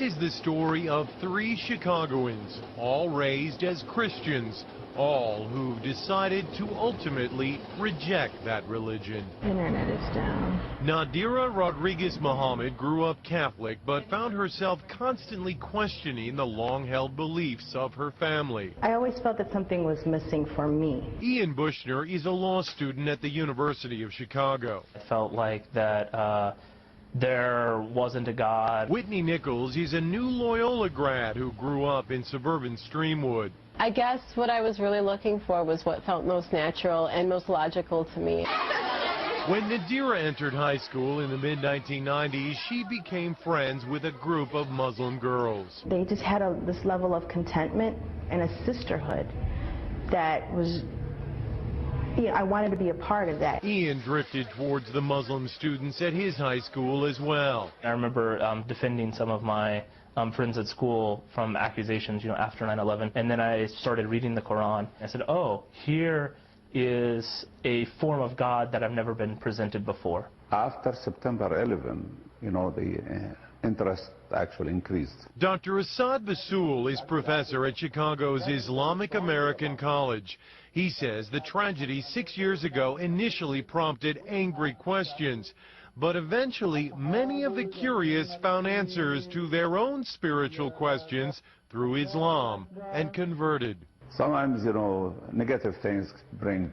is the story of 3 Chicagoans, all raised as Christians, all who decided to ultimately reject that religion. Internet is down. Nadira Rodriguez Muhammad grew up Catholic, but found herself constantly questioning the long-held beliefs of her family. I always felt that something was missing for me. Ian Bushner is a law student at the University of Chicago. I felt like that there wasn't a God. Whitney Nichols is a new Loyola grad who grew up in suburban Streamwood. I guess what I was really looking for was what felt most natural and most logical to me. When Nadira entered high school in the mid-1990s, she became friends with a group of Muslim girls. They just had this level of contentment and a sisterhood that was, I wanted to be a part of that. Ian drifted towards the Muslim students at his high school as well. I remember defending some of my friends at school from accusations, after 9/11, and then I started reading the Quran. I said, oh, here is a form of God that I've never been presented before. After September 11, the interest actually increased. Dr. Assad Basul is professor at Chicago's Islamic American College. He says the tragedy 6 years ago initially prompted angry questions, but eventually many of the curious found answers to their own spiritual questions through Islam and converted. Sometimes, negative things bring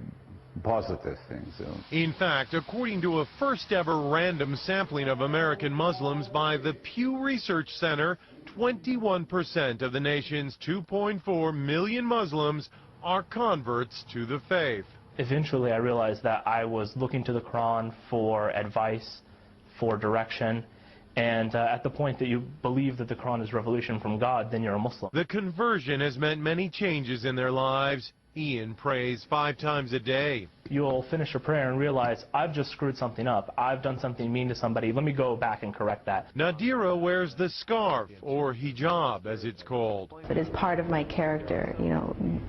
positive things. In fact, according to a first-ever random sampling of American Muslims by the Pew Research Center, 21% of the nation's 2.4 million Muslims are converts to the faith. Eventually, I realized that I was looking to the Quran for advice, for direction, and at the point that you believe that the Quran is revelation from God, then you're a Muslim. The conversion has meant many changes in their lives. Ian prays 5 times a day. You'll finish a prayer and realize, I've just screwed something up. I've done something mean to somebody. Let me go back and correct that. Nadira wears the scarf, or hijab as it's called. It is part of my character,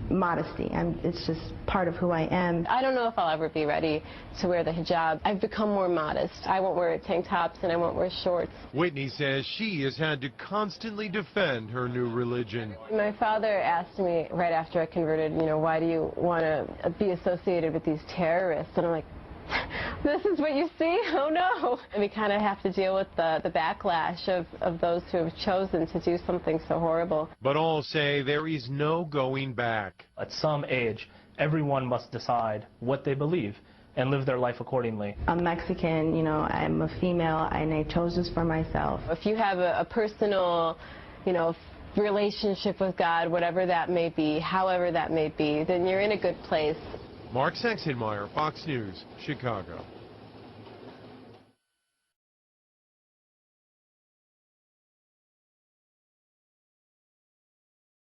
modesty. It's just part of who I am. I don't know if I'll ever be ready to wear the hijab. I've become more modest. I won't wear tank tops and I won't wear shorts. Whitney says she has had to constantly defend her new religion. My father asked me right after I converted, why do you want to be associated with these terrorists? And I'm like, this is what you see? Oh no. And we kind of have to deal with the backlash of those who have chosen to do something so horrible. But all say there is no going back. At some age, everyone must decide what they believe and live their life accordingly. I'm Mexican, I'm a female, and I chose this for myself. If you have a personal, relationship with God, whatever that may be, however that may be, then you're in a good place. Mark Sexenmeyer, Fox News, Chicago.